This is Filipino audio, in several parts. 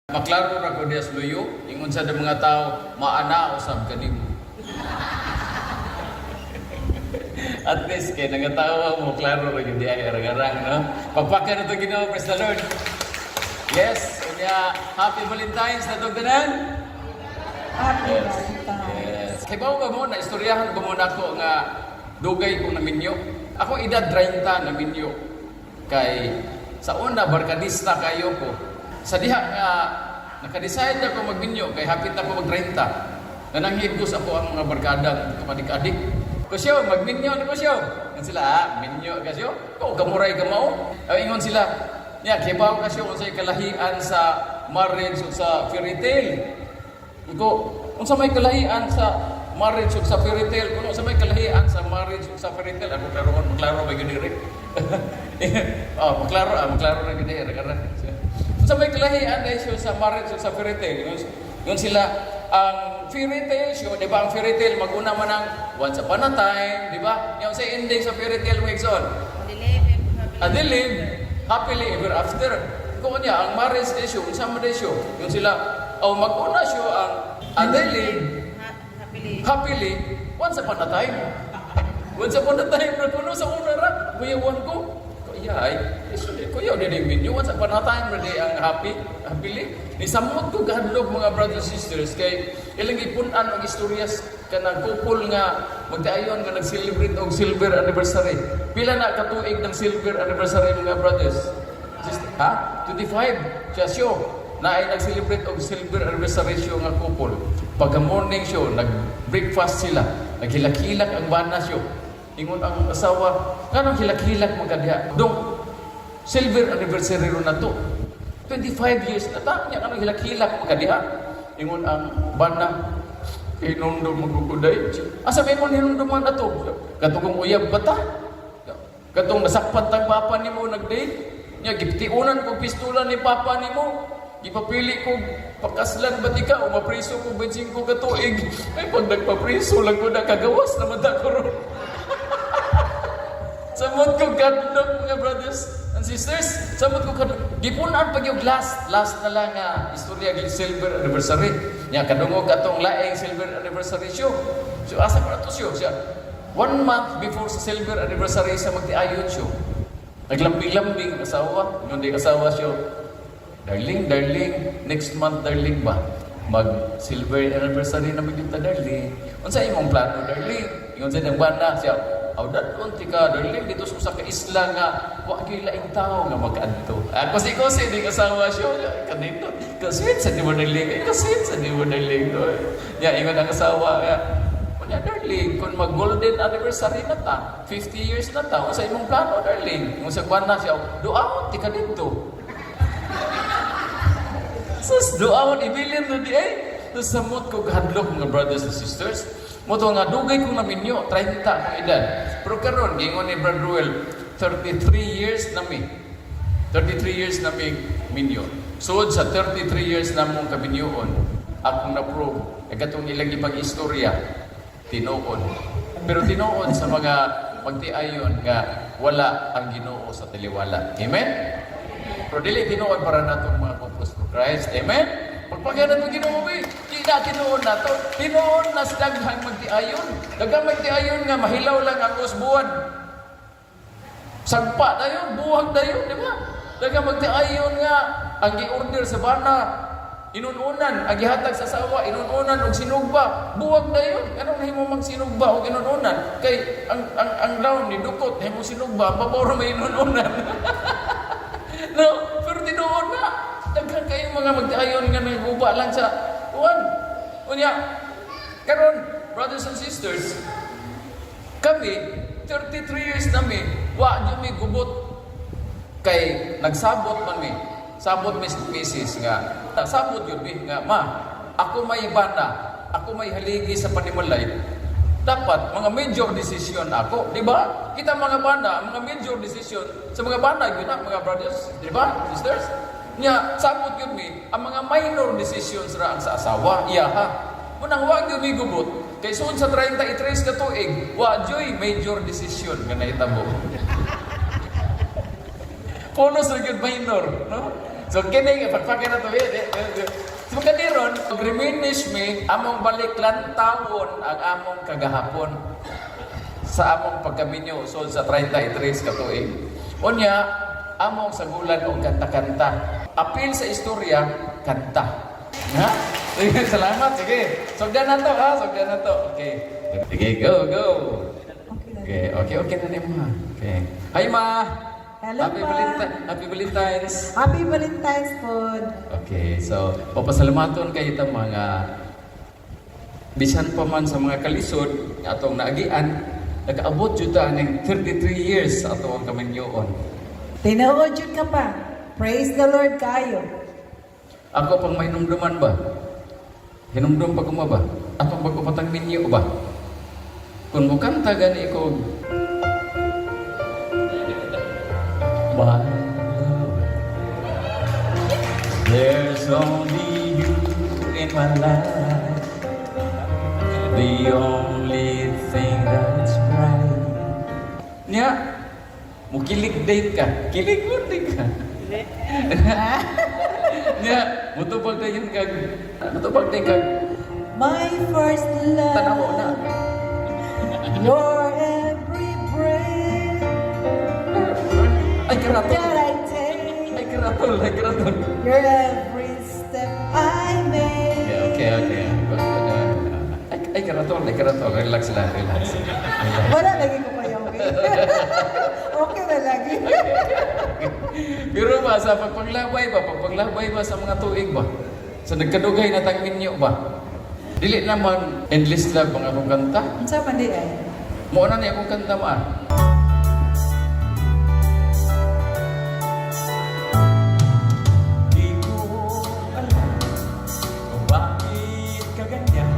Maklaro ra ko dias luyo, ingon sa mga tao, maana usab kanimo. At least kay nagatawa mo klaro ra gyud ay arang-arang, no? Pagpaka na to Ginoo, praise the Lord. Yes, unya happy Valentine's na to tanan. Happy Yes. Valentine's. Yes. Kay bawo ba mo na istoryahan ba mo nako nga dugay kong naminyo. Ako edad 30 naminyo. Kay sa una barkadista kayo ko. Sa diha nga naka-decide ako magminyo kay hapit na ako mag-30. Nananghigos ako ang mga barkada kapadik-adik. Kusyo, magminyo na kusyo. Yan sila, minyo kasyo. O, kamuray ka mo. Ingon sila, ya, kibaw kasyo kung sa'y kalahian sa marriage o sa fairy tale. Iko, kung sa may kalahian sa marriage o sa fairy tale, kung sa may kalahian sa marriage o sa fairy tale, ako maklaro ba yun rin? Maklaro na yun rin. Kung sa may kalahian na isyo sa marriage o sa fairy tale, yun sila, ang fairy tale show, di ba? Ang fairy tale, mag-una man ang once upon a time, di ba? Yung sa ending sa fairy tale, Wixon. Adilim, happily ever after. Kung niya, ang marriage issue, sama issue, yung sila, mag-una siya ang adilim, happily, once upon a time. Once upon a time, kuno sa una ra, kuyawan ko. Kuya, di once upon a time, ang happily. Nisamot ko kahadlok mga brothers and sisters kay ilang ipunan og istoryas kanang couple nga magdayon nga nag-celebrate og silver anniversary. Pila na katuig ng silver anniversary mga brothers? 25 siya show na ay nag-celebrate og silver anniversary show nga couple. Pagka morning show, nag-breakfast sila, naghilak-hilak ang bana show. Ingon ang asawa, kanang hilak-hilak magkadiha. Dong silver anniversary ro na to. 25 years na ta, niya kanang hilak-hilak magkadiha. Ingon ang bana, hinundom maguguday. Asa may mo hinundoman na to? Katong uyab ba ta? Katong nasakpan tang papa nimo nag-date? Nya giptiunan ko pistola ni papa nimo. Gipapili ko pakaslan ba tika o mapriso ko 25 ka tuig. Ay pag nagpapriso lang ko na kagawas naman ta ko ron. Samot ko kadlok mga brothers and sisters. Samot ko kadlok. Gipunan pag yung last na lang nga istorya ng silver anniversary. Nya kadungog atong laing silver anniversary show. So asa ko na to show siya. 1 month before sa silver anniversary sa magtiayon show. Naglambing-lambing asawa. Yung di asawa show. Darling, next month darling ba? Mag-silver anniversary na magdita darling. Unsa imong plano darling? Ingon sa nang banda siya, dadon tika darling dito sa ka-isla nga wa gyud laing tao nga mag-adto. Ako si di asawa siya kanito. Kasi sa di mo darling, kasi sa di mo darling. Ya ingon ang asawa nga, "Unya darling, kung mag-golden anniversary na ta, 50 years na ta, unsa imong plano darling?" Ingon sa banda siya, "Duaon tika dito." Sus, doon, ibilin na di ay. Tapos samot ko hadlok mga brothers and sisters. Moto nga, dugay kong naminyo, 30 kong edad. Pero karon gingon ni Brother Ruel, 33 years na mi. 33 years na mi minyo. So, sa 33 years na mong kaminyoon, akong na-prove, katong ilang ipag-istorya, tinuon. Pero tinuon sa mga magtiayon nga wala ang Ginoo sa taliwala. Amen? Pero dili tinuon para natong mga kupos ko Christ. Amen? Pagpagyan na itong Ginoo, di na tinuon na to. Tinuon na sa daghang magtiayon. Daghang magtiayon nga, mahilaw lang ang usbuan. Sagpa na yun, buwag na yun, di ba? Daghang magtiayon nga, ang gi-order sa bana, inununan, ang gihatag sa asawa, inununan og sinugba, buwag na yun. Anong nahimo mang sinugba o inununan? Kay ang round ni dukot, nahimo sinugba, pabor may inununan. No, pero tinuon na. Daghan kayong mga magtiayon nga nagguba lang sa uwan. Unya, karon, brothers and sisters, kami, 33 years nami, wa nyo may gubot. Kay, nagsabot man mi. Sabot mi Mrs. nga. Nagsabot yun mi, nga, ma, ako may bana, ako may haligi sa panimalay. Dapat, mga major decision ako. Di ba? Kita mga banda, mga major decision sa mga banda, yun na, mga brothers. Di ba, sisters? Nya, sabot yun mi, ang mga minor decisions ra ang sa asawa, iyaha. Munang wag yun mi gubot. Kay soon sa 33 ka tuig, joy major decision nga naitabo. Polos na yun minor, no? So kini pagpagin na to so kaniron reminish me among balik lantawon ang among kagahapon sa among pagkaminyo usod sa 33 ka tuig. Unya among sagulan og kanta-kanta. Apil sa istorya kanta. Ha? Sige, salamat. Sige. Sugdan na to ha. Sugdan na to. Okay. Sige, go. Okay na ni ma. Okay. Hi ma. Hello, Happy pa. Happy Valentine's. Happy Valentine's food. Okay, so papasalamaton kayo itong mga bisan pa man sa mga kalisod atong naagian, nag-abot jud ta ning 33 years sa atong kaminyoon. Tinuod yun ka pa. Praise the Lord kayo. Ako pang may numduman ba? Hinumdum pa kuma ba? Atong pagkupatang minyo ba? Kung mo kanta gani ko my love, there's only you in my life, the only thing that's right. Nya, mukilig date ka, kilig mo din ka. Nya, mutupag na yun kag, mutupag na kag, My first love. tanaw na. Your every breath Ay, karatol. that I take. Ay, karatol. Your every step I make. Okay. Ay, karatol. Relax lang. Wala lagi ko kayo, okay? Okay na lagi. Pero ba, sa pagpaglabay ba sa mga tuig ba? Sa nagkadugay na tangin niyo ba? Dili naman endless love ang akong kanta. Ang sa mandi ay. Mo na ni akong kanta ma. Di ko alam kung bakit ka ganyan.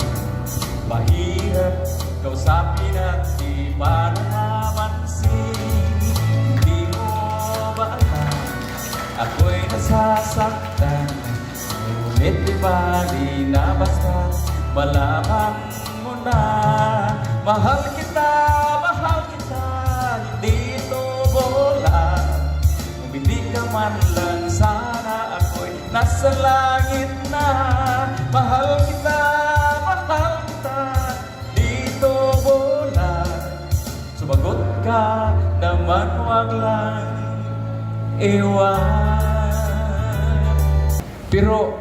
Mahirap kausapin at di pa namamansin. Di mo ba alam ako'y nasasaktan. Ngunit di bali na basta malaman mo na. Mahal kita, hindi ito bola. Kung hindi ka man lang sana ako'y nasa langit na. Mahal kita, dito bola. Sumagot ka naman, wag lang iwan. Pero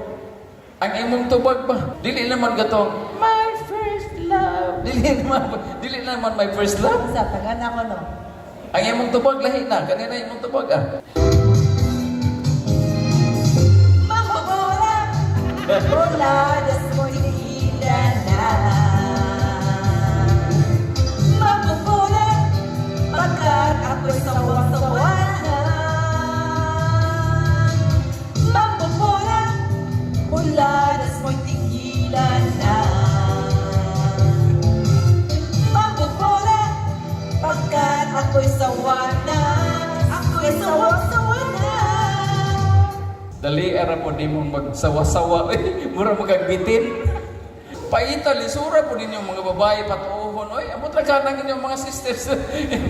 ang imong tubag ba? Dili naman gatong my first love. Dili naman my first love. Sa tagan ako no. Ang imong tubag lahi na. Kanina imong tubag ah. Mabobola. Bola desmoida na. Mabobola. Pagkat ako'y sawa-sawa na. Mabobola. Bola desmoida na. Mabobola. Pagkat ako'y sawa na. Ako'y sawa-sawa na. Dali ara po di mo magsawa-sawa. Mura magagbitin. Paita, lisura po ninyo mga babae patuhon. Oy, amot lang ka nang inyong mga sisters,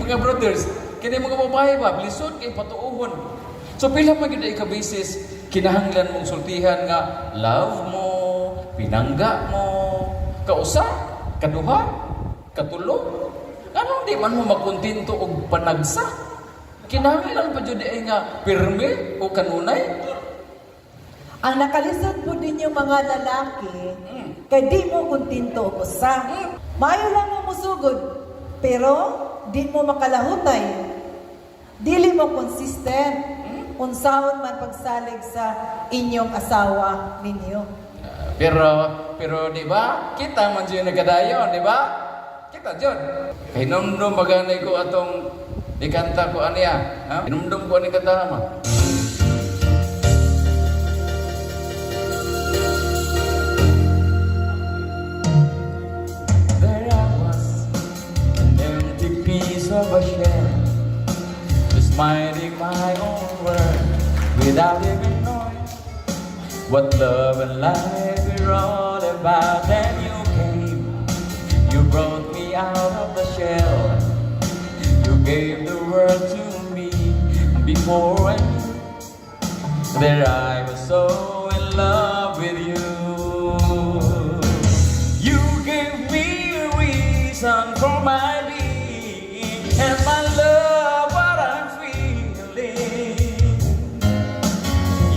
mga brothers. Kini mga babae ba, lisod kay patuhon. So pila man gyud ikabisis, kinahanglan mong sultihan nga love mo, pinangga mo, kausa, kaduha, katulo. Anong di man mo makontinto og panagsa? Kinahanglan pa jud ay nga pirme o kanunay. Ang nakalisod po din yung mga lalaki, kay di mo kuntinto ko sa. Maayo lang mo musugod, pero di mo makalahutay. Dili mo consistent. Unsahon man pagsalig sa inyong asawa ninyo. Pero di ba? Kita man jud nagadayon, di ba? Kita jud. Kay numdum maganay ko atong ikanta ko aniya. Ha? Numdum ko ani kanta ma. There I was, an empty piece of a shell, just minding my own world without even knowing what love and life are all about. Then you came, you brought me out of the shell, you gave the world to me. Before I knew There I was so in love with you. You gave me a reason for my being, and my love, what I'm feeling.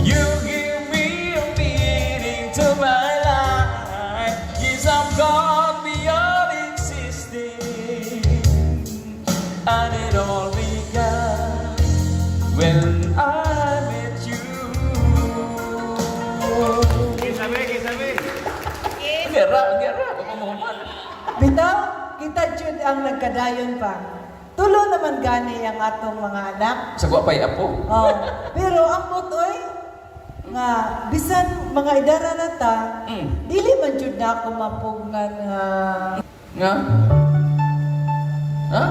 You give me a meaning to my life. Yes, I'm gone beyond existing, and it all began when I met you. Gera, pagpamuhuman. Bitaw, kita jud ang nagkadayon pa. Tulo naman gani ang atong mga anak. Sa guwapay apo. Oh, pero ang motoy nga bisan mga idara na ta, dili man jud na ako mapugngan nga Nga? Ha?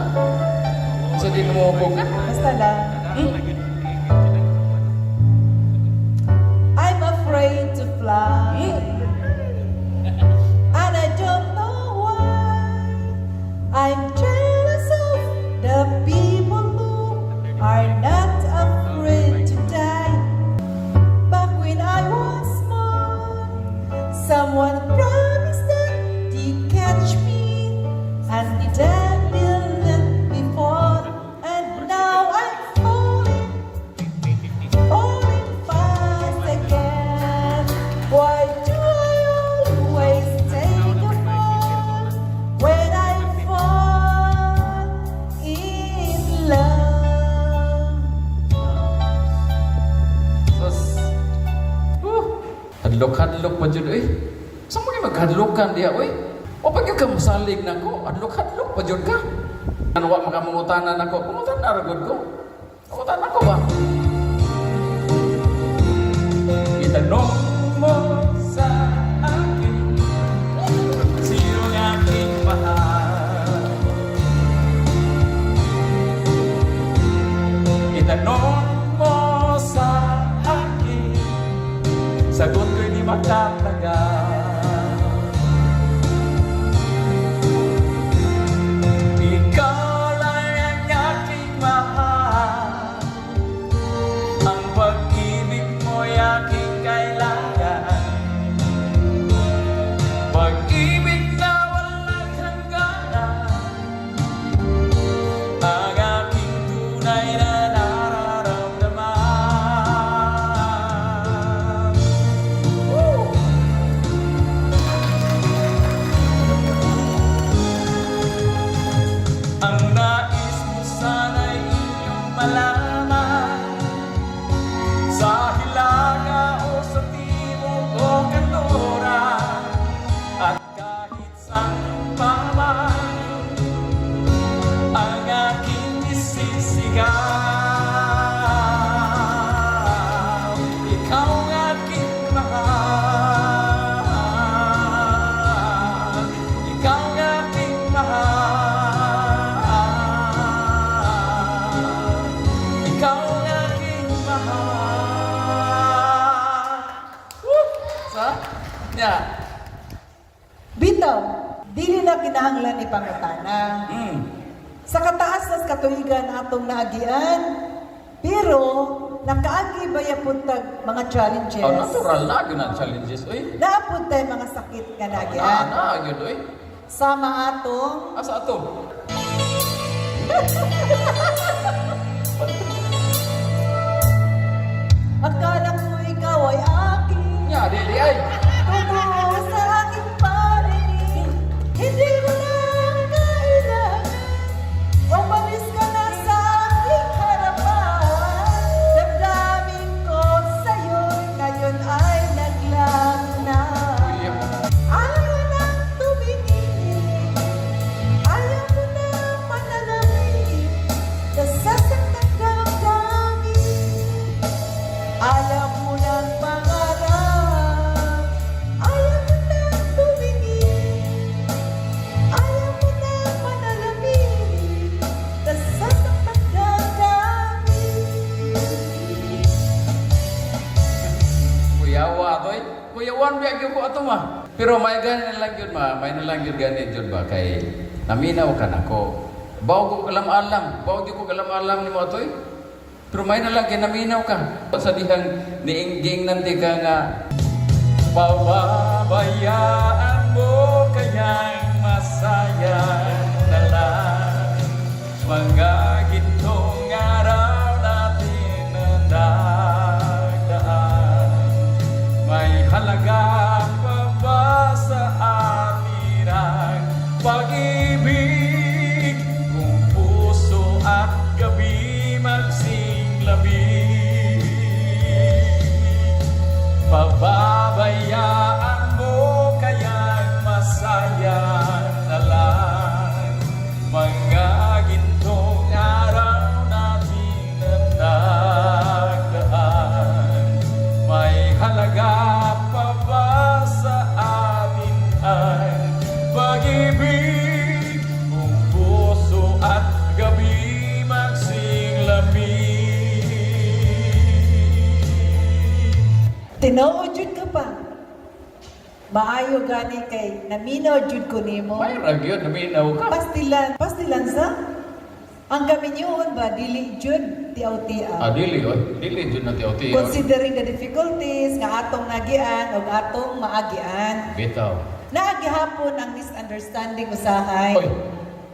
Sa di mo bukan? basta lang. I'm afraid to fly. And I don't know why. I'm jealous of the people who are not afraid to die. Back when I was small, someone promised that he'd catch me, and that didn't before. And now I'm falling fast again. Why do I always take a fall when I fall in love? Sus. Hadlok-hadlok pa dyan, eh. Saan mo kayo maghadlokan diya, eh? O pag yung ka masalig na ko, hadlok-hadlok pa dyan ka. Ano wa makamungutanan ako? Pangutan na ragod ko. Pangutan ako ba? Itanong mo sa akin, sino ang aking mahal? Itanong mo sa akin, sagot ko'y di magtatagal. Ikaw lang ang aking mahal, ang pag-ibig mo'y aking kailangan. Pag-ibig na walang hangganan, ang aking tunay na nararamdaman. Ang nais mo sana'y inyong malaman, sa hilaga o sa timog o kanluran, at kahit saan pa man, ang aking isisigaw. Ikaw ang aking mahal, ikaw ang aking mahal, ikaw ang aking mahal. Woo! Sa? Nya. Bitaw, dili na kinahanglan ni pangutana. Sa kataas sa katuigan atong naagian, pero nakaagi ba yapon tag mga challenges? Oh, natural na yun ang challenges, oy. Naapod tayo mga sakit nga naagian. Yun, oy. Sama atong Asa ato? akala ko ikaw ay akin. Nya, di ay. Totoo sa aking parinig, hindi mo na kailangan. Umalis ka na sa aking harapan. Damdamin ko sa'yo'y ngayon ay naglang na. Ayaw na tumingin, ayaw mo na manalangin, nasasaktan damdamin. Ayaw mo ng pangarap, ayaw mo na tumingin, ayaw mo na manalangin, nasasaktan damdamin. Kuyawa to eh. Kuyawan biya gyud ko ato ma. Pero may gani lang yun ma, may na lang yun gani yun ba kay naminaw ka nako. Bawo ko kalam-alam, bawo gyud ko kalam-alam nimo ato eh. Pero may na lang kinaminaw ka. Sa dihang niingging nanti ka nga, pababayaan mo kayang masaya na lang. Mga gintong araw natin na nagdaan. May halaga pa ba sa atin ang pag-ibig? Kung puso at gabi magsinglabi, pababayaan mo kayang masaya na lang. Mga gintong araw natin na nagdaan. May halaga pa ba sa atin ang pag-ibig? Kung puso at gabi magsinglabi. Tinuod jud ka pa. Maayo gani kay naminaw jud ko nimo. May ragyod, naminaw ka. Pastilan sa ang kaminyoon ba dili jud tiaw-tiaw. Dili, dili dyan na tiyaw-tiyaw. Considering the difficulties nga atong nagian o atong maagian. Bitaw. Naagihapon ang misunderstanding usahay. Oy,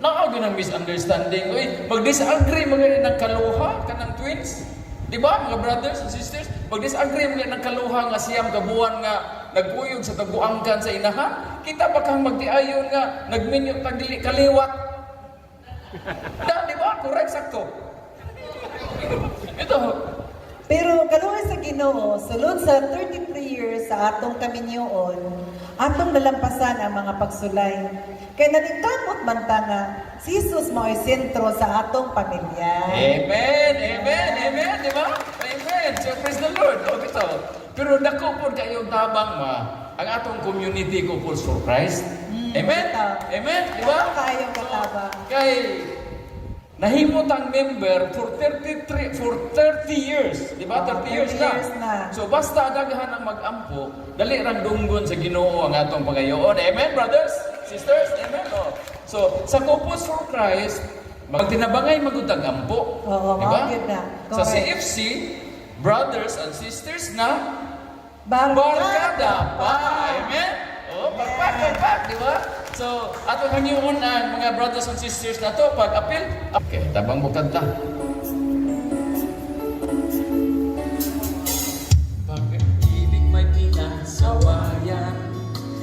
naagin ang misunderstanding. Oy, mag-disagree mga ng kaluha ka ng twins. Di ba, mga brothers and sisters? Mag-disagree mga ng kaluha nga siyam kabuan nga nagpuyog sa taguangkan sa inahan. Kita pa kang magtiayon nga nagminyo tagli kaliwat. Di ba? Correct, sakto. Ito. Pero kaluoy sa Ginoo, sulod sa 33 years sa atong kaminyoon, atong nalampasan ang mga pagsulay. Kaya nalingkamot man ta nga si Jesus mao'y sentro sa atong pamilya. Amen, amen, amen, di ba? Amen. So, praise the Lord. O, ito. Pero dako po kayong tabang ang atong community ko full for Christ. Amen? Amen, di ba? Kayong kataba. Kay nahimot ang member for 30 years. Di ba? 30 years 30 years na. So basta daghan ang mag-ampo, dali rang dunggon sa Ginoo ang atong pangayoon. Amen, brothers? Sisters? Amen? Oh. So, sa Couples for Christ, magtinabangay magutag ampo. Oo, di ba? magid na. Sa Correct. CFC, brothers and sisters na Barkada pa. Amen? Oh, pagpak, di ba? So, atong hangyoon ang mga brothers and sisters na to, pag-apil. Okay, tabang mo kanta. Pag-ibig may pinasawayan.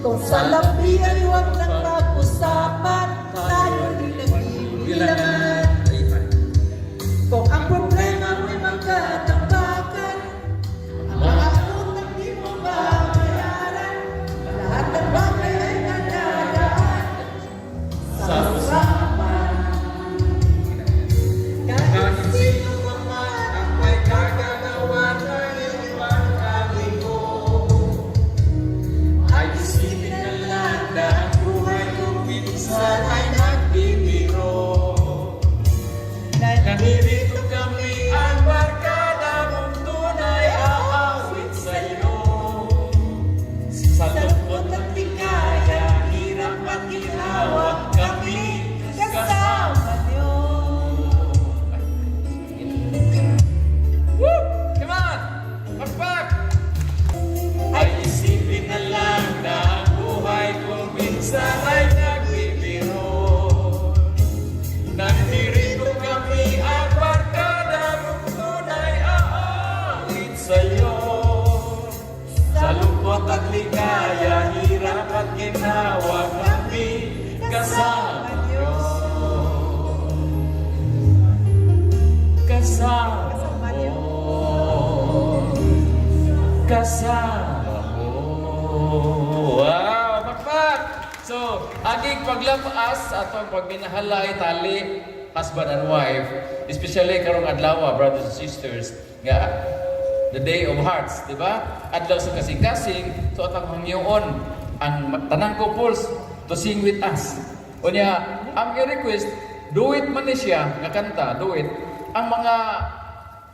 Kung sa labi ay huwag nang pag-usapan, tayo din nagbibilangan. Kung ang problema mo'y magkatambakan, ang mga utang di mo babayaran, lahat ng bagay ay nadadaan sa usapan. Kahit sino pa man ang may kagagawa ng iyong pagkaligo, ay isipin na lang na ang buhay kong minsan ay nagbibiro. Nandito kami ang barkada mong tunay aawit sa'yo. Sa lungkot at ligaya, hirap at ginawa, kami kasama niyo. Woo! Come on! Pagpak! Ay isipin na lang na ang buhay ko minsan ay nagbibiro. Nandito kami ang barkada mong tunay aawit sa'yo. Sa lungkot at ligaya, hirap at ginawa, kami kasama niyo. Kasama mo. Kasama mo. Wow! Pakpak! So, aging paglapas atong pagminahalay tali husband and wife, especially karong adlaw, brothers and sisters, nga the day of hearts, di ba? Adlaw sa kasing-kasing, so atong hangyoon ang tanang couples to sing with us. Unya, ang i-request, do it man ni siya nga kanta, do it. Ang mga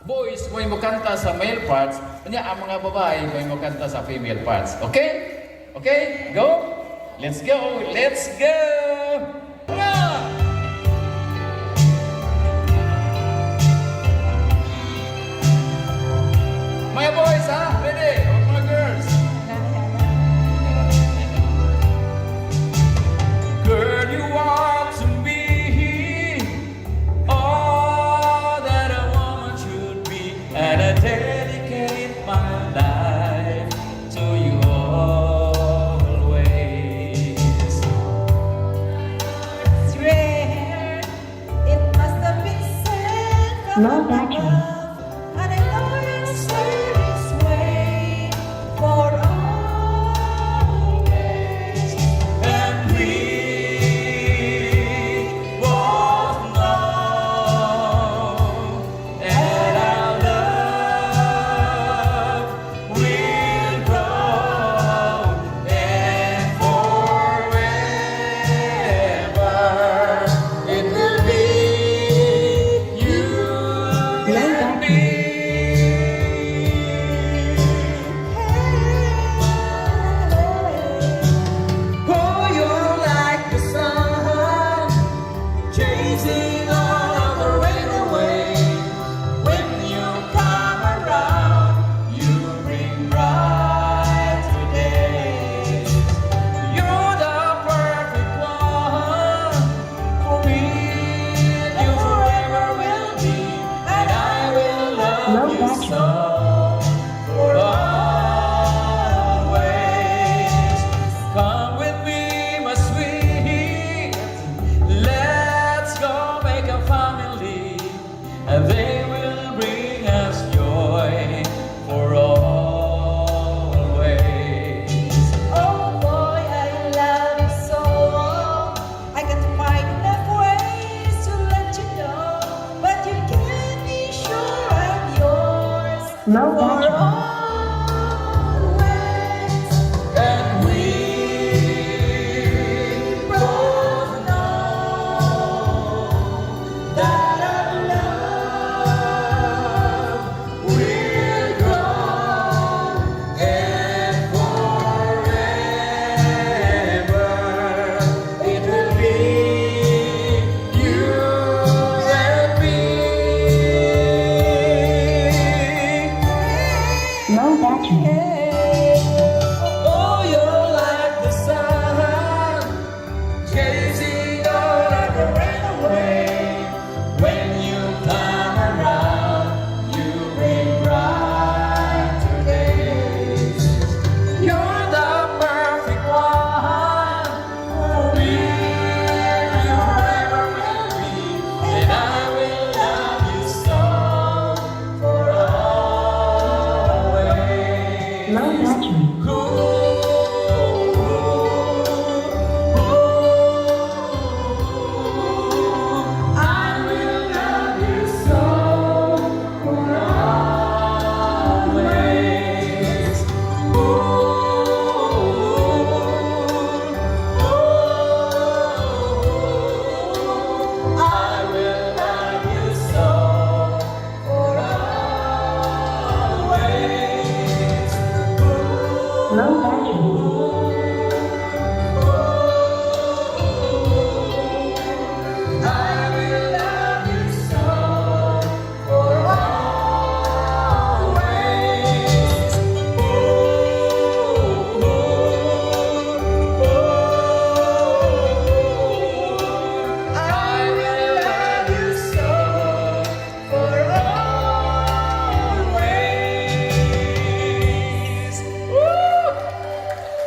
boys mo mo kanta sa male parts, unya ang mga babae mo kanta sa female parts. Okay? Okay? Go? Let's go! Let's go!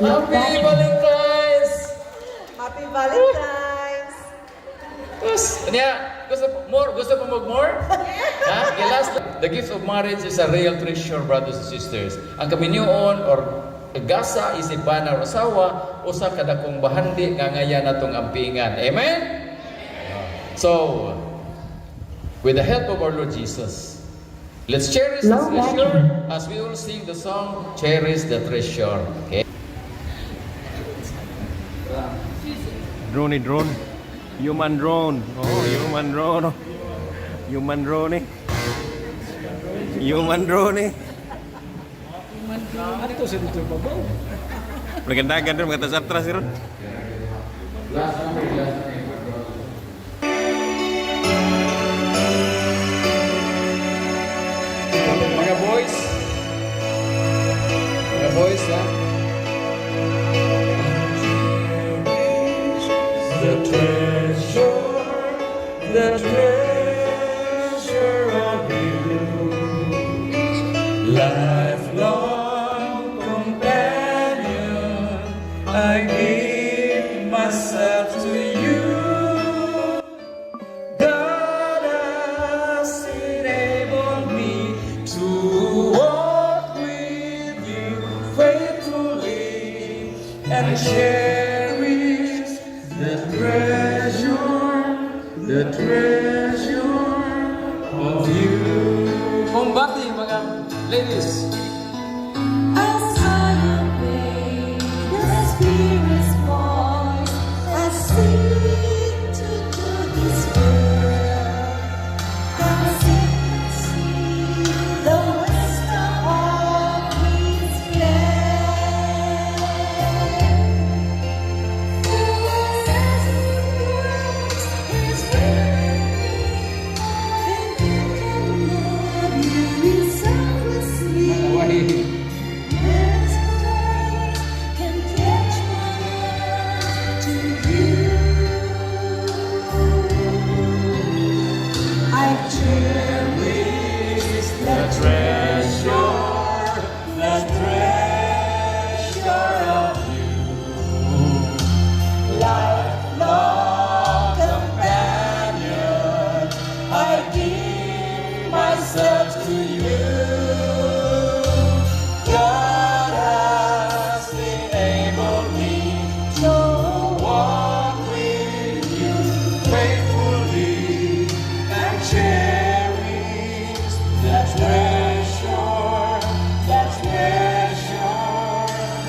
Happy Valentine's! Happy Valentine's! Yes. Kanya, gusto po more? Gusto po mag-more? Ha? Okay, last. The gift of marriage is a real treasure, brothers and sisters. Ang kaminyoon or gasa isipan na asawa usa kada kong bahandi nga ngayan natong ampingan. Amen? So, with the help of our Lord Jesus, let's cherish the treasure as we all sing the song, Cherish the Treasure. Okay? Drone. Human drone. Oh, human drone. Human drone. Human drone. Ano ito sa dito ba? Maganda-ganda mga tasatra sir. Mga boys. Mga boys, ha? The treasure of you, lifelong companion, I give myself to you. God has enabled me to walk with you faithfully and cherish the treasure of you. Kumbati mga ladies. As I obey the Spirit's voice, I seek to do His will. I see the wisdom of His plan. As He works His will, then you can love you selflessly. His grace can catch my eye to you. I cherish the treasure of you. Lifelong companion, I give myself to you. God has enabled me to walk with you faithfully and cherish the treasure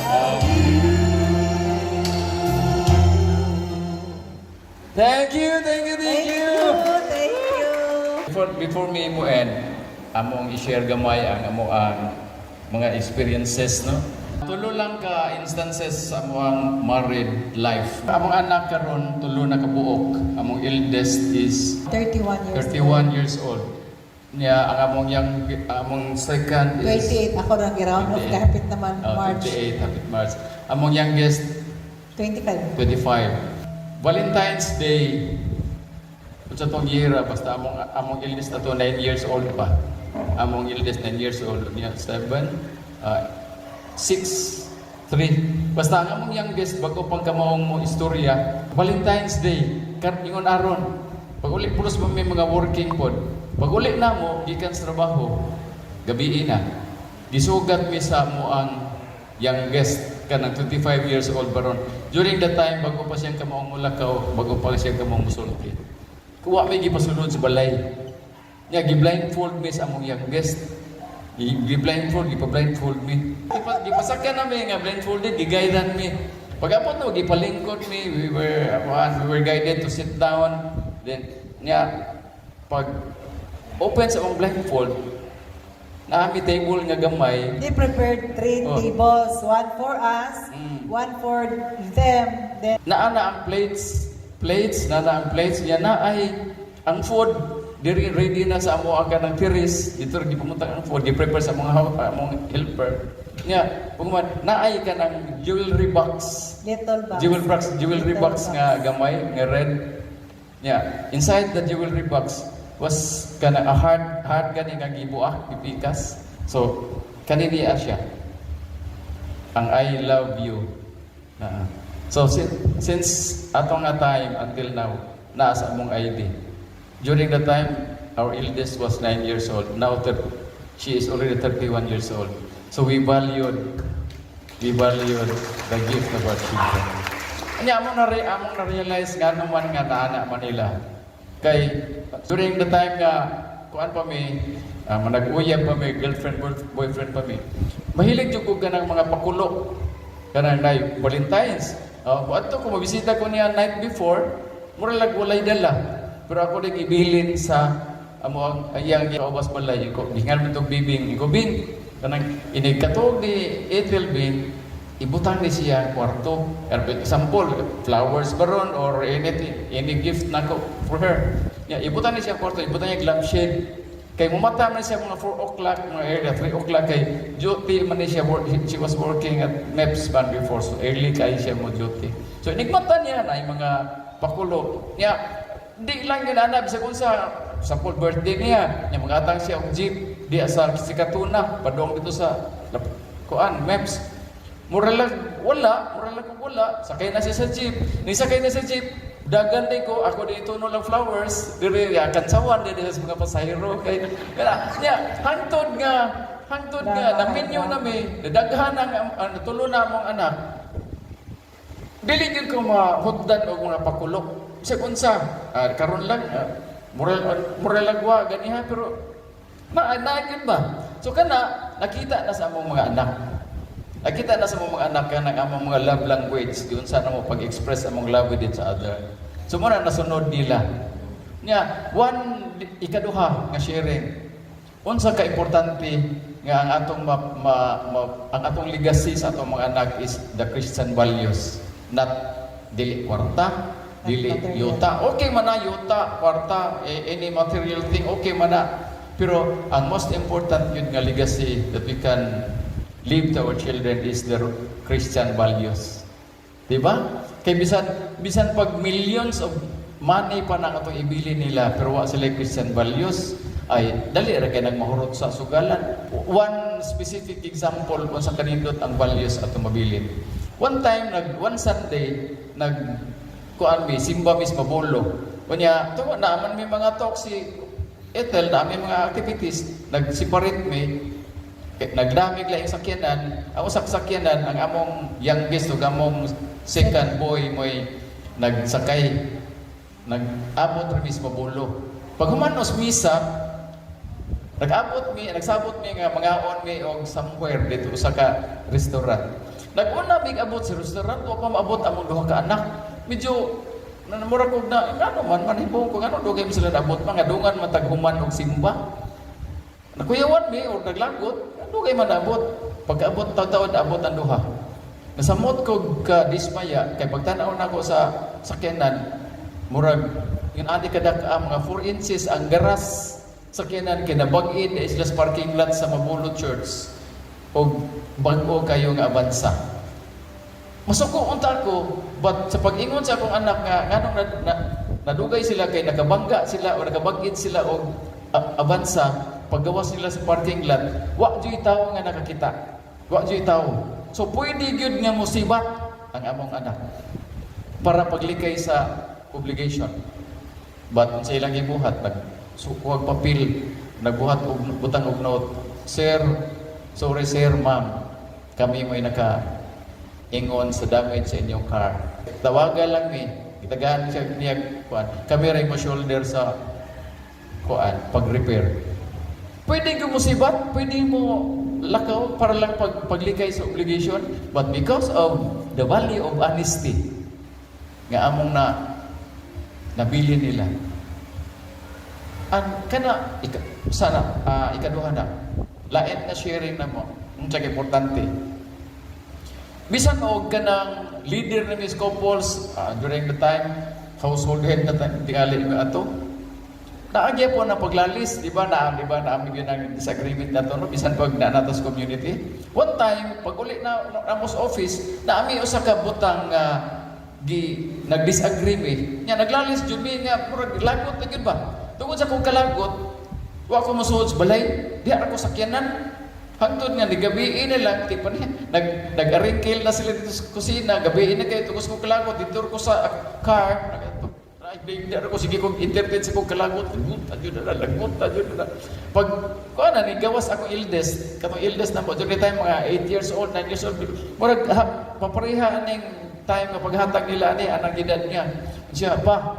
of you. Thank you. Thank you. Before me mo end, among i-share gamay ang mga experiences, no? Tulo lang ka instances sa among married life. Among anak karon tulo na kabuok. Among eldest is 31 years old. Niya ang among second is 28. Ako na ground of carpet naman, March. 28, happy March. Among youngest 25. 25. Valentine's Day. Sa tong year, basta among eldest ato 9 years old pa. Among eldest 9 years old niya 7 6 3. Basta ang among youngest bago pang kamaong mo istorya, Valentine's Day, ingon aron. Pag uli pulos mo may mga working pod. Pag uli na mo gikan sa trabaho, gabi na. Disugat mi sa mo ang youngest kanang 25 years old baron. During that time bago pa siyang kamaong mulakaw, bago pa siyang kamaong musulti. Kuwa may gipasunod sa balay. Nya gi-blindfold mi sa among youngest. Gi-blindfold, gipa-blindfold mi. Gipasakyan namin nga blindfolded, gi-guidean mi. Pag-apot na, gipalingkod mi. We were guided to sit down. Then, nya, pag open sa among blindfold, Naami table nga gamay. They prepared 3 Oh. tables, one for us, one for them. Then Naana ang plates, ang plates niya na ay ang food diri ready na sa amo aga ng tiris dito rin pumunta ang food gi-prepare sa mga helper niya pagman naay ka ng jewelry box little box. jewelry box nga gamay nga red niya inside the jewelry box was kana a heart gani nga gibuak pipikas so kanini siya ang I love you. So since atong nga time until now, naa sa among ID. During the time, our eldest was 9 years old. Now she is already 31 years old. So we valued the gift of our children. Anya among na-realize nga naman nga naana Manila. Kay during the time nga kuan pa mi nag-uyab pa mi girlfriend boyfriend pa mi. Mahilig jud ko kanang mga pakulo. Kanang nay Valentine's. Ato ko mabisita ko niya night before, mura lag walay dala. Pero ako nang ibilin sa amo ang iyang kaubas balay ko. Gingan mo tong bibing ko bin kanang inigkatog ni Ethel bin ibutang ni siya kwarto. Example, flowers baron or any gift nako for her. Ya, ibutang ni siya kwarto, ibutang niya lampshade. Kay mumata man siya mga 4 o'clock, mga area 3 o'clock kay duty man ni siya she was working at MEPS ban before so early kay siya mo duty. So inigmata niya na yung mga pakulo. Niya di lang yun ana bisag unsa sa full birthday niya. Niya magatang siya og jeep di sa Sikatuna padong dito sa kuan MEPS. Mura lang wala. Sakay na siya sa jeep. Ni sakay na sa jeep. Dagan di ko, ako dito no lang flowers, diri kansawan di sa mga pasahero kay niya hangtod nga naminyo nami, daghan ang tulo na among anak. Dili gyud ko mahuddan og mga pakulo. Bisag unsa, karon lang mura lagwa ganiha pero naagid ba? So kana nakita na sa among mga anak. Nakita na sa mga anak ka ng among mga love language, yun sana mo pag-express among love with each other. So muna nasunod nila. Nya, ikaduha nga sharing. Unsa ka importante nga ang atong legacy sa atong mga anak is the Christian values. Not dili kwarta, dili yuta. Okay man na yuta, kwarta, any material thing, okay man na. Pero ang most important yun nga legacy that we can leave to our children is the Christian values. Diba? Kaya bisan pag millions of money pa na itong ibili nila pero wa sila Christian values ay dali ra kay nagmahurot sa sugalan. One specific example kung sa kanindot ang values at mabilin. One Sunday kuan mi simba mis mabolo. Kunya tuwa na man may mga talk si Ethel na may mga activities nag-separate mi. Nagdamig lang yung sakyanan. Ang usak sakyanan, ang among youngest o among second boy mo'y nagsakay. Nag-abot rin mismo bulo. Pag humanos misa, nagsabot mi nga mga mi o somewhere dito sa ka restaurant. Nag-una mi abot sa restaurant, o pa maabot among duha ka anak. Medyo namura ko na, ano man, manibong ko, ano dugay mo sila naabot, mga dungan mataghuman o simba. Nakuyawan mi o naglagot, ano kayo manabot? Pagkaabot taon abot ang duha. Nasamot ko ka dismaya, kay pagtanaw na ko sa sakyanan, murag, yung adi kadaka mga 4 inches ang garas sakyanan, kay nabag-in na islas parking lot sa Mabulo Church, o bag-o kayo nga avansa. Masuko unta ko, but sa pag-ingon sa akong anak nga, nganong nadugay sila kay nakabangga sila o nakabag-in sila o avansa, paggawas nila sa parking lot, wa joy tao nga nakakita. Wa joy tao. So pwede gyud nga musibat ang among anak para paglikay sa obligation. But sa ilang gibuhat nagsukuag papel, nagbuhat og butang og note. Sir, sorry sir, ma'am. Kami mo'y ingon sa damage sa inyong car. Tawagan lang mi. Itagaan siya niya kuan. Kami ray mo shoulder sa kuan pag-repair. Pwede ko musibat, pwede mo lakaw para lang paglikay sa obligation, but because of the value of honesty nga among nabili nila. Ang kana ikaduha na lain na sharing na mo. Ang tsaka importante. Bisan og kanang leader ng these couples during the time, household head na tingali nga ato. Naagya po na paglalis, di ba na yun ang disagreement na to, no? Bisan pag natas community. One time, pag uli na Ramos office, naami usa ka butang nag-disagree mi. Nya naglalis jud mi nga murag lagot na gyud ba. Tungod sa kong kalagot, wa ko mosuod sa balay, di ako sakyanan. Hangtod nga, gabiin na lang, tipo niya, nag-aringkil na sila dito sa kusina, gabiin na kayo, tungkol sa kong kalagot, dito ko sa car, hindi ako, sige kong entertain sa kong kalagot, lagutan yun na. Pag, kung ano, gawas akong ildes, katong ildes na po, during time, mga 8 years old, 9 years old, murag, paparihaan ng time na paghatag nila, anang edad niya, siya, pa,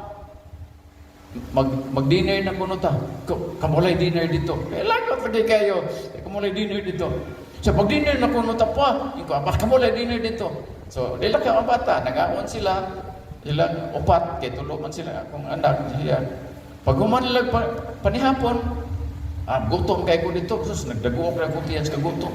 mag-dinner na kuno ta. Kamulay dinner dito. Lagot lagi kayo. Kamulay dinner dito. So mag-dinner na kuno ta pa. Kamulay dinner dito. So dila ka ang bata, nag-aon sila. Ilang upat kay tulo man sila akong anak siya. Pag humanlag panihapon, gutom kay ko dito. Sus nagdaguok na ko tiyan sa gutom.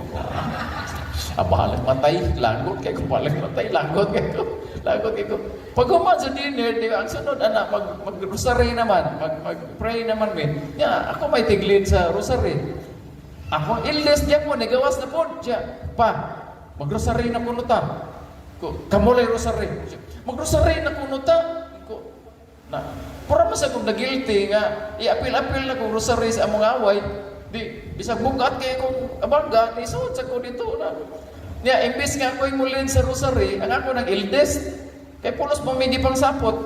Bahalag matay, lagot kay ko, bahalag matay, lagot kay ko. Lagot kay ko. Pag human sa dinner, di ba, ang sunod, anak, mag-rosary naman, mag-pray naman, min. Yeah, ako may tiglid sa rosary. Ako, illness niya po, nagawas na po. Siya, pa, mag-rosary na po ta. Kamulay rosary. Mag-rosary na po ta. Pura mas akong nagilty nga, i-apil-apil na kong rosary sa among away. Di, bisag bukat kay kong abangga, di suot sa ko dito na. Niya, imbis nga ako'y mulin sa rosary, ang ako ng eldest, kay pulos pamidi pang sapot.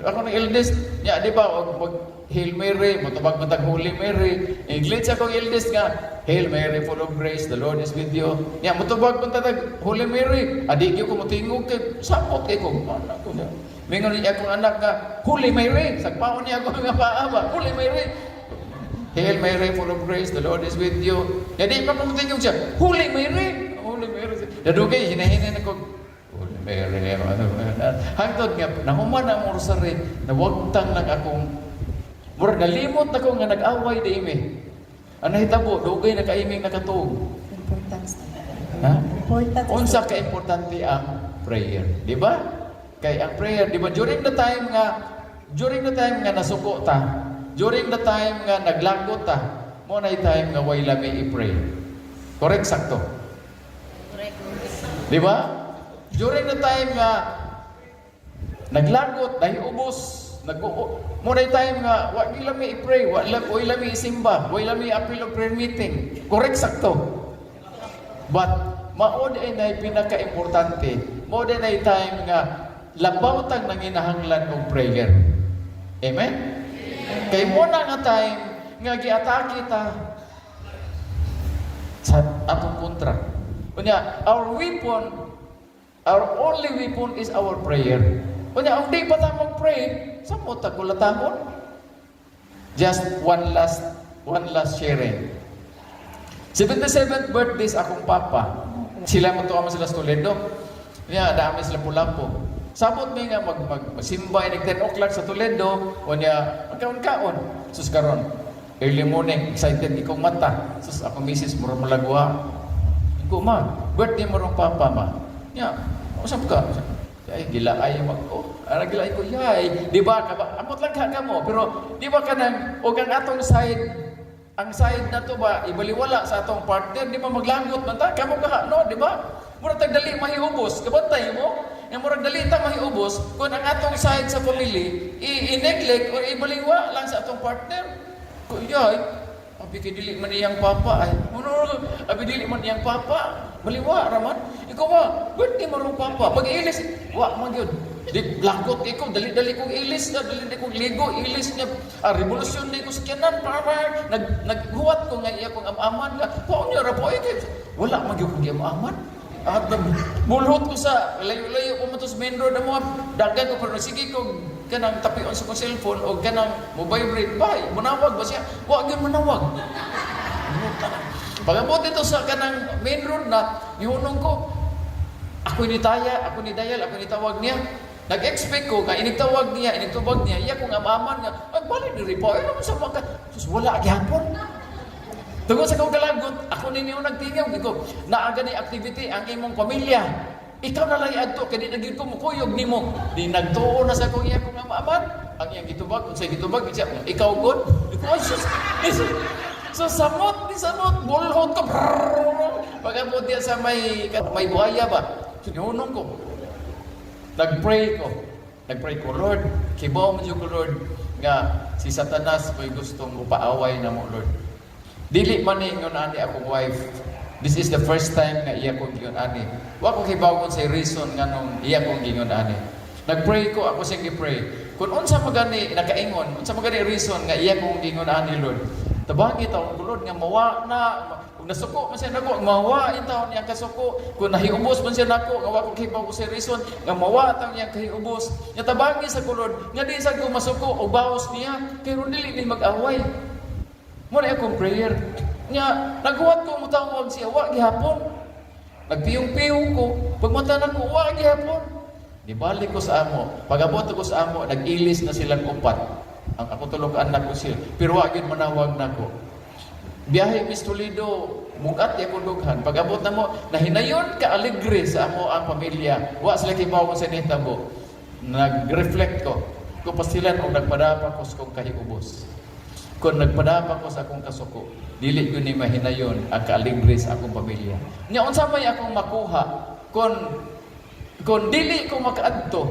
Ako ng eldest, niya, di ba, mag-Hail Mary, matag Holy Mary. English akong eldest nga, Hail Mary, full of grace, the Lord is with you. Niya, matubag matag Holy Mary. Adigyo ko matingog kay sapot kay ko. Anak ko niya. Mingon niya akong anak nga, Holy Mary. Sagpaon niya ako nga paaba, Holy Mary. Hail Mary, full of grace, the Lord is with you. Jadi pa kung tingog siya, Holy Mary. Holy Mary. Dadugay, hinahinay na ko, Holy Mary. Hangtod nga, nahuman ang rosary, nawagtang lang akong, murag nalimot ako nga nag-away di imi. Ang nahitabo, dugay na kaiming nakatuog. Importance Ha? Importance. Unsa ka-importante ang prayer. Di ba? Kay ang prayer, di ba, during the time nga nasuko ta, during the time nga naglagot ta, mo na time nga way lami i-pray. Correct, sakto? Correct. Di ba? During the time nga naglagot, dahil ubos, mo na time nga, wa lami i-pray, way lami isimba, way lami appeal of prayer meeting. Correct, sakto? But, maod ay na pinaka-importante, mo din ay time nga labawtag nang inahanglan og prayer. Amen? Kay mo na nga time nga giatake ta sa atong kontra. Kunya, our only weapon is our prayer. Kunya, ang di pa ta mag-pray, sa mo ta kulatahon? Just one last sharing. 77th birthdays akong papa. Sila mo tuwa sila sa Toledo. Kunya, dami sila Pulampo. Sabot may nga magsimbay nag 10 o'clock sa Toledo, o niya magkaon-kaon. Sus karon, early morning, excited ikong mata. Sus ako misis mura malagwa. Iko ma, birthday mo rong papa ma. Nya, usap ka. Ay gila ay gila ko yay. Di ba amot lang ka mo, pero di ba kanang og ang atong ang side na to ba ibaliwala sa atong partner, di ba maglangot man ta kamo ka no, di ba? Mura tag dali mahiubos, kabantay mo. Yang murag dalita mahiubos kung ang atong side sa family i-neglect or ibaliwa lang sa atong partner. Kuyay, abi kay dili man iyang papa ay. Abi dili man iyang papa. Baliwa raman. Ikaw ba, birthday mo rong papa. Pag ilis, wa man gyud. Di lakot ikaw, dali-dali kong ilis na, dali-dali kong ligo, ilis niya. Revolusyon na ko sa kyanan, naghuwat ko nga iya kong amaman nga. Paon niya, rapo, wala man gyud kong amaman. At bulhot ko sa layo-layo ko matos main road mo dagan ko pero sige ko kanang tapion sa ko cellphone o kanang mobile vibrate bay manawag ba siya wa gyud manawag pagabot ito sa kanang main road na ihunong ko ako ni dayal ako ni tawag niya nag-expect ko nga initawag niya iya kong amaman nga ay balik ni repo ay sa mga sus wala gyapon Tungod sa kong kalagot, ako ninyo nagtingaw. Iko, naaga ni activity ang imong pamilya. Ikaw na lang adto kay di nagid ko mukuyog nimo. Di nagtuo na sa kong iya kong amaaman. Ang iyang gitubag, kung sa gitubag, siya, ikaw god. Iko, so samot, bulhot ko. Pagabot diya sa may buhaya ba? Sinunong ko. Nagpray ko, Lord, kibaw mo ko, Lord, nga si Satanas ko'y gustong upaaway na mo, Lord. Dili man ingon ani akong wife. This is the first time nga iya kong gingon ani. Wa ko kibawon sa reason nga nung iya kong gingon ani. Nagpray ko, ako sing gipray. Kung unsa magani nakaingon, unsa magani reason nga iya kong gingon ani, Lord. Tabangi taon ko, Lord, nga mawa na, kung nasuko man siya nako, mawa in taon niya kasuko. Kung nahiubos man siya nako, nga wa ko kibaw ko sa reason, nga mawa taon niya kahiubos. Nga tabangi sa ko, Lord, nga di sa ko masuko o bawas niya, kay ron dili ni mag-away. Muna akong prayer. Nga, naghuwat ko mutawag siya, wa gihapon. Nagpiyong-piyong ko, pagmatanan ko, wa gihapon. Nibalik ko sa amo. Pag-abot ko sa amo, nag-ilis na silang upat. Ang ako tulog anak ko sila. Pero wa gyud manawag nako. Biyahe Miss Toledo, mugat ya ko dughan. Pag-abot na mo, nahinayon ka alegre sa amo ang pamilya. Wa sila kibaw sa nitabo. Nag-reflect ko. Kung pastilan o nagpadapa ko sa kong kahiubos. Kung nagpadapa ko sa akong kasuko, dili ko ni mahinayon ang kaaligre sa akong pamilya. Nya unsa may akong makuha kung dili ko makaadto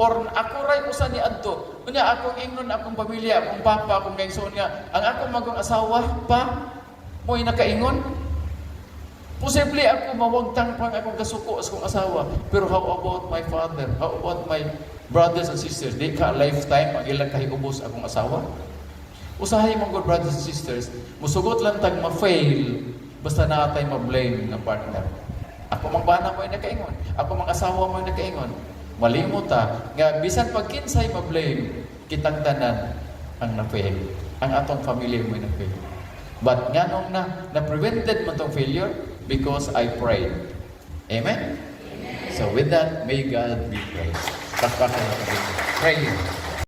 or ako ray usa ni adto. Unya akong ingnon akong pamilya, akong papa, akong kaigsoon nga ang akong magong asawa pa mo'y nakaingon. Posible ako mawagtang pang akong kasuko sa akong asawa. Pero how about my father? How about my brothers and sisters? Di ka lifetime ang ilang kahiubos akong asawa? Usahay mga good brothers and sisters, musugot lang tag ma-fail basta nakatay ma-blame ng partner. Ako mang bana mo ay nakaingon. Ako mang asawa mo ay nakaingon. Malimot nga bisan pag kinsay ma-blame, kitang tanan ang na-fail. Ang atong family mo ay na-fail. But nga nung na-prevented mo tong failure because I prayed. Amen? So with that, may God be praised. Pakpakan natin. Pray.